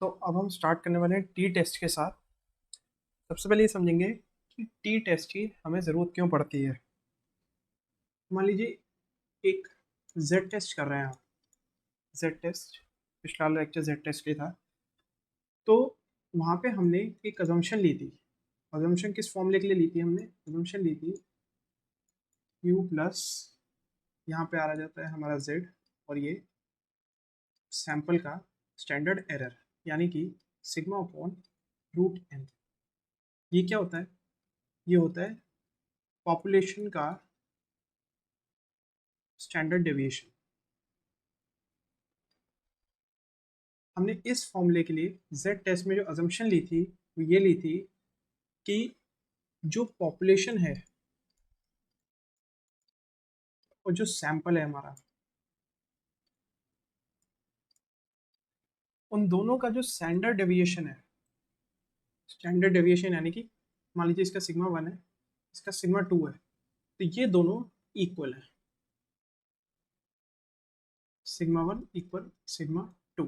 तो अब हम स्टार्ट करने वाले हैं टी टेस्ट के साथ। सबसे पहले ये समझेंगे कि टी टेस्ट की हमें ज़रूरत क्यों पड़ती है। मान लीजिए एक जेड टेस्ट कर रहे हैं आप। जेड टेस्ट पिछला लेक्चर जेड टेस्ट के था। तो वहाँ पे हमने एक अजम्पशन ली थी। अजम्पशन किस फॉर्मूले के लिए ली थी? हमने अजम्पशन ली थी यू प्लस, यहाँ पे आ रहा जाता है हमारा जेड, और ये सैंपल का स्टैंडर्ड एरर, यानी कि सिग्मा अपॉन रूट एन। ये क्या होता है? ये होता है पॉपुलेशन का स्टैंडर्ड डेविएशन। हमने इस फॉर्मूले के लिए जेड टेस्ट में जो अजम्पशन ली थी वो ये ली थी कि जो पॉपुलेशन है और जो सैंपल है हमारा, उन दोनों का जो स्टैंडर्ड डेविएशन है, स्टैंडर्ड डेविएशन यानी कि मान लीजिए इसका सिग्मा 1 है, इसका सिग्मा 2 है, तो ये दोनों इक्वल है। Sigma 1 equal sigma 2।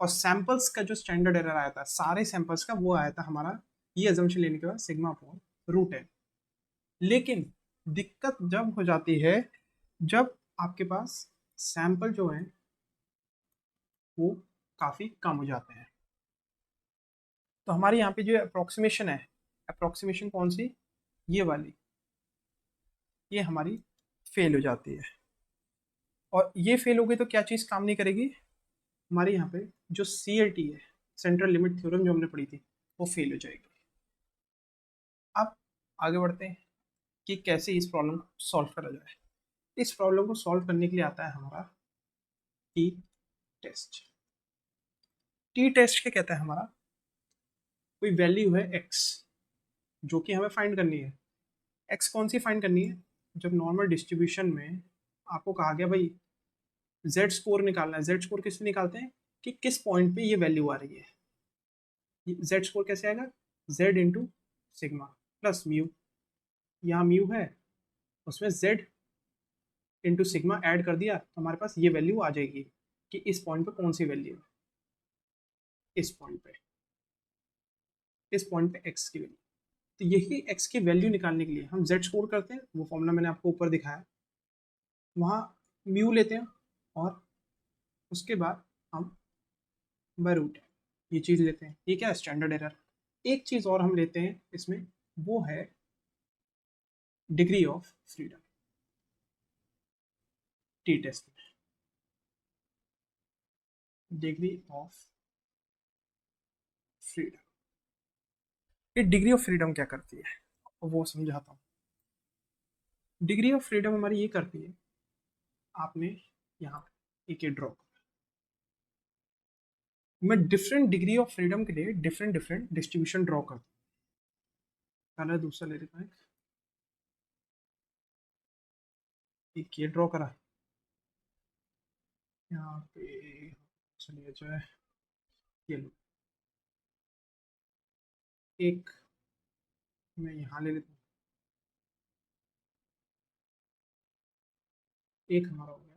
और सैंपल्स का जो स्टैंडर्ड एरर आया था सारे सैंपल्स का, वो आया था हमारा ये अजम्पशन लेने के बाद सिग्मा अपॉन रूट है। लेकिन दिक्कत जब हो जाती है जब आपके पास सैंपल जो है वो काफ़ी कम हो जाते हैं। तो हमारे यहाँ पे जो अप्रोक्सीमेशन है, अप्रोक्सीमेशन कौन सी? ये वाली, ये हमारी फेल हो जाती है। और ये फेल हो गई तो क्या चीज़ काम नहीं करेगी? हमारे यहाँ पे जो CLT है, सेंट्रल लिमिट थ्योरम, जो हमने पढ़ी थी, वो फेल हो जाएगी। अब आगे बढ़ते हैं कि कैसे इस प्रॉब्लम को सॉल्व करा जाए। इस प्रॉब्लम को सॉल्व करने के लिए आता है हमारा टी टेस्ट। टी टेस्ट क्या कहता है? हमारा कोई वैल्यू है x, जो कि हमें फाइंड करनी है। x कौन सी फाइंड करनी है? जब नॉर्मल डिस्ट्रीब्यूशन में आपको कहा गया भाई z स्कोर निकालना है। z स्कोर किस लिए निकालते हैं? कि किस पॉइंट पे ये वैल्यू आ रही है। z स्कोर कैसे आएगा? z into sigma plus mu. यहाँ म्यू है, उसमें z इंटू सिग्मा ऐड कर दिया तो हमारे पास ये वैल्यू आ जाएगी कि इस पॉइंट पे कौन सी वैल्यू है। इस पॉइंट पे, इस पॉइंट पे x की वैल्यू। तो यही x की वैल्यू निकालने के लिए हम z स्कोर करते हैं। वो फॉर्मूला मैंने आपको ऊपर दिखाया। वहाँ म्यू लेते हैं और उसके बाद हम बाय रूट ये चीज़ लेते हैं। ये क्या है? Standard error. एक चीज़ और हम लेते हैं इसमें, वो है degree of freedom. T test में डिग्री ऑफ फ्रीडम। ये डिग्री ऑफ फ्रीडम क्या करती है वो समझाता हूँ। डिग्री ऑफ फ्रीडम हमारी ये करती है, आपने यहाँ एक ये ड्रॉ, मैं डिफरेंट डिग्री ऑफ फ्रीडम के लिए डिफरेंट डिफरेंट डिस्ट्रीब्यूशन ड्रॉ करता हूँ। पहले दूसरा ले लेता है, एक ये ड्रॉ करा यहाँ पे, चलिए जो है ये लो, एक मैं यहाँ ले लेता हूँ, एक हमारा हो गया।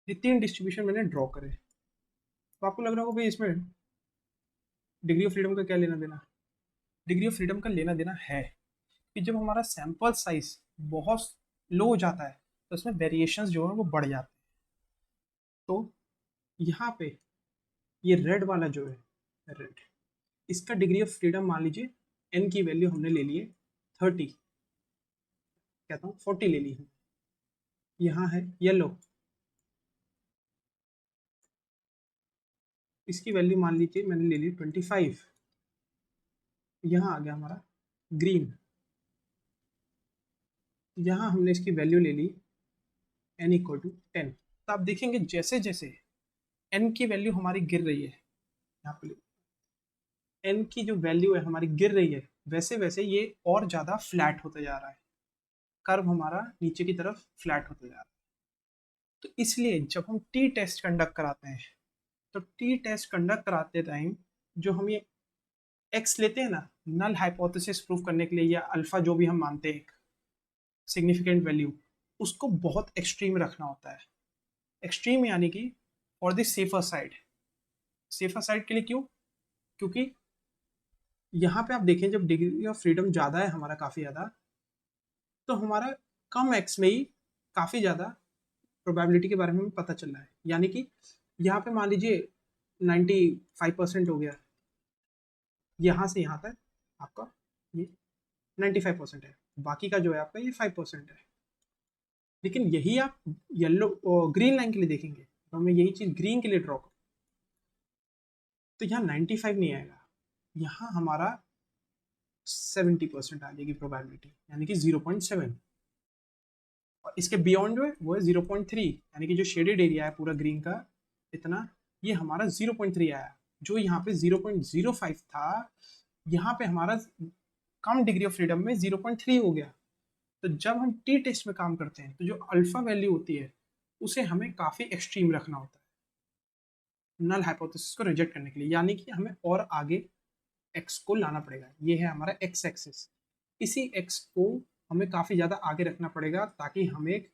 ये तीन डिस्ट्रीब्यूशन मैंने ड्रॉ करे। तो आपको लग रहा होगा भाई इसमें डिग्री ऑफ फ्रीडम का क्या लेना देना? डिग्री ऑफ फ्रीडम का लेना देना है कि जब हमारा सैंपल साइज बहुत लो हो जाता है तो उसमें वेरिएशंस जो है वो बढ़ जाते हैं। तो यहाँ पे ये रेड वाला जो है, रेड, इसका डिग्री ऑफ फ्रीडम मान लीजिए एन की वैल्यू हमने ले ली है 30, कहता हूँ 40 ले ली है। यहाँ है येलो, इसकी वैल्यू मान लीजिए मैंने ले ली 25। यहाँ आ गया हमारा ग्रीन, यहाँ हमने इसकी वैल्यू ले ली n इक्वल टू 10। तो आप देखेंगे जैसे जैसे n की वैल्यू हमारी गिर रही है, यहाँ पे n की जो वैल्यू है हमारी गिर रही है, वैसे वैसे ये और ज़्यादा फ्लैट होता जा रहा है। कर्व हमारा नीचे की तरफ फ्लैट होता जा रहा है। तो इसलिए जब हम टी टेस्ट कंडक्ट कराते हैं, तो टी टेस्ट कंडक्ट कराते टाइम जो हम ये एक्स लेते हैं ना, नल हाइपोथेसिस प्रूव करने के लिए, या अल्फा जो भी हम मानते हैं सिग्निफिकेंट वैल्यू, उसको बहुत एक्सट्रीम रखना होता है। एक्सट्रीम यानी कि for the safer side. Safer side के लिए क्यों? क्योंकि यहाँ पे आप देखें जब डिग्री ऑफ फ्रीडम ज़्यादा है हमारा, काफ़ी ज़्यादा, तो हमारा कम एक्स में ही काफ़ी ज़्यादा प्रोबेबिलिटी के बारे में पता चल रहा है। यानी कि यहाँ पे मान लीजिए 95% हो गया, यहाँ से यहाँ तक आपका ये 95% है, बाकी का जो है आपका ये 5% है। लेकिन यही आप येलो ग्रीन लाइन के लिए देखेंगे, तो हमें यही चीज़ ग्रीन के लिए ड्रॉ करो, तो यहाँ 95 नहीं आएगा, यहाँ हमारा 70% आ जाएगी प्रोबेबिलिटी, यानी कि 0.7। और इसके बियॉन्ड जो है वो है 0.3, यानी कि जो शेडेड एरिया है पूरा ग्रीन का इतना, ये हमारा 0.3 आया। जो यहाँ पे 0.05 था, यहाँ पे हमारा कम डिग्री ऑफ फ्रीडम में 0.3 हो गया। तो जब हम टी टेस्ट में काम करते हैं तो जो अल्फा वैल्यू होती है उसे हमें काफ़ी एक्सट्रीम रखना होता है नल हाइपोथेसिस को रिजेक्ट करने के लिए, यानी कि हमें और आगे एक्स को लाना पड़ेगा। ये है हमारा एक्स एक्सिस, इसी एक्स को हमें काफ़ी ज़्यादा आगे रखना पड़ेगा ताकि हम एक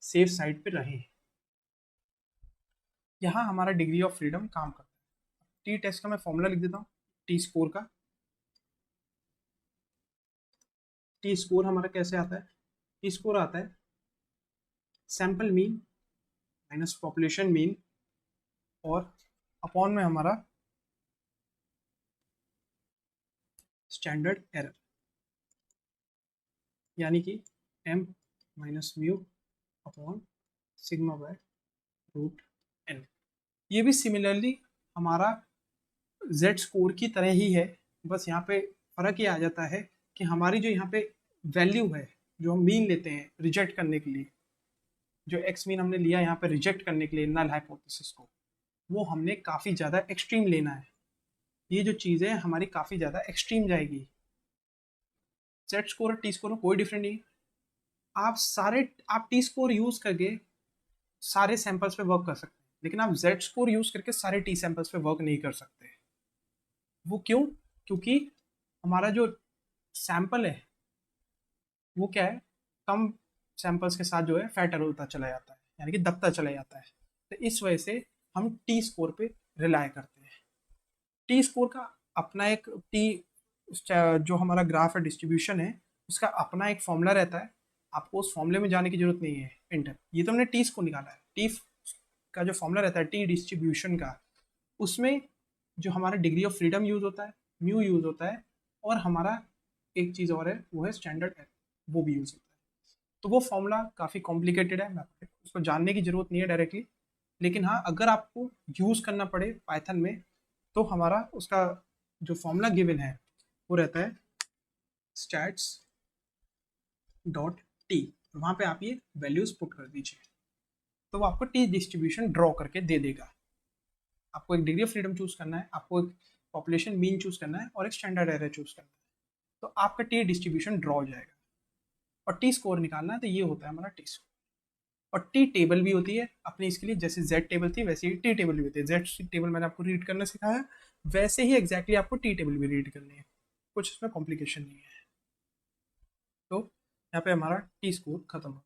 सेफ साइड पे रहें। यहाँ हमारा डिग्री ऑफ फ्रीडम काम करता है। टी टेस्ट का मैं फॉर्मूला लिख देता हूँ, टी स्कोर का। टी स्कोर हमारा कैसे आता है? टी स्कोर आता है sample mean minus population mean और अपॉन में हमारा स्टैंडर्ड एरर, यानी कि m minus mu upon sigma by root n। ये भी सिमिलरली हमारा z स्कोर की तरह ही है, बस यहाँ पे फ़र्क ये आ जाता है कि हमारी जो यहाँ पे वैल्यू है, जो हम मीन लेते हैं रिजेक्ट करने के लिए, जो x मीन हमने लिया यहाँ पे रिजेक्ट करने के लिए नल हाइपोथेसिस को, वो हमने काफ़ी ज़्यादा एक्सट्रीम लेना है। ये जो चीज़ है हमारी काफ़ी ज़्यादा एक्सट्रीम जाएगी। z स्कोर और टी स्कोर में कोई डिफरेंट नहीं। आप टी स्कोर यूज़ करके सारे सैंपल्स पे वर्क कर सकते हैं, लेकिन आप z स्कोर यूज़ करके सारे टी सैंपल्स पे वर्क नहीं कर सकते। वो क्यों? क्योंकि हमारा जो सैंपल है वो क्या है, कम सैंपल्स के साथ जो है फैटर होता चला जाता है, यानी कि दबता चला जाता है। तो इस वजह से हम टी स्कोर पे रिलाय करते हैं। टी स्कोर का अपना एक जो हमारा ग्राफ है, डिस्ट्रीब्यूशन है, उसका अपना एक फॉर्मूला रहता है। आपको उस फॉर्मूले में जाने की जरूरत नहीं है। इंटर ये तो हमने टी स्कोर निकाला है, टी का जो फॉर्मूला रहता है टी डिस्ट्रीब्यूशन का, उसमें जो हमारा डिग्री ऑफ फ्रीडम यूज़ होता है, म्यू यूज़ होता है, और हमारा एक चीज़ और है वो है स्टैंडर्ड एरर, वो भी यूज़ होता है। तो वो फॉर्मूला काफ़ी कॉम्प्लिकेटेड है, उसको जानने की ज़रूरत नहीं है डायरेक्टली, लेकिन हाँ अगर आपको यूज़ करना पड़े पाइथन में तो हमारा उसका जो फॉर्मूला गिवन है वो रहता है स्टैट्स डॉट टी। वहाँ पे आप ये वैल्यूज़ पुट कर दीजिए, तो वो आपको टी डिस्ट्रीब्यूशन ड्रॉ करके दे देगा। आपको एक डिग्री ऑफ फ्रीडम चूज़ करना है, आपको एक पॉपुलेशन मीन चूज़ करना है और एक स्टैंडर्ड एरर चूज़ करना है, तो आपका टी डिस्ट्रीब्यूशन ड्रॉ हो जाएगा। और टी स्कोर निकालना है तो ये होता है हमारा टी स्कोर। और टी टेबल भी होती है अपनी इसके लिए, जैसे जेड टेबल थी वैसे ही टी टेबल भी होती है। जेड टेबल मैंने आपको रीड करना सिखाया, वैसे ही एग्जैक्टली आपको टी टेबल भी रीड करनी है, कुछ इसमें कॉम्प्लिकेशन नहीं है। तो यहाँ पे हमारा टी स्कोर खत्म हो।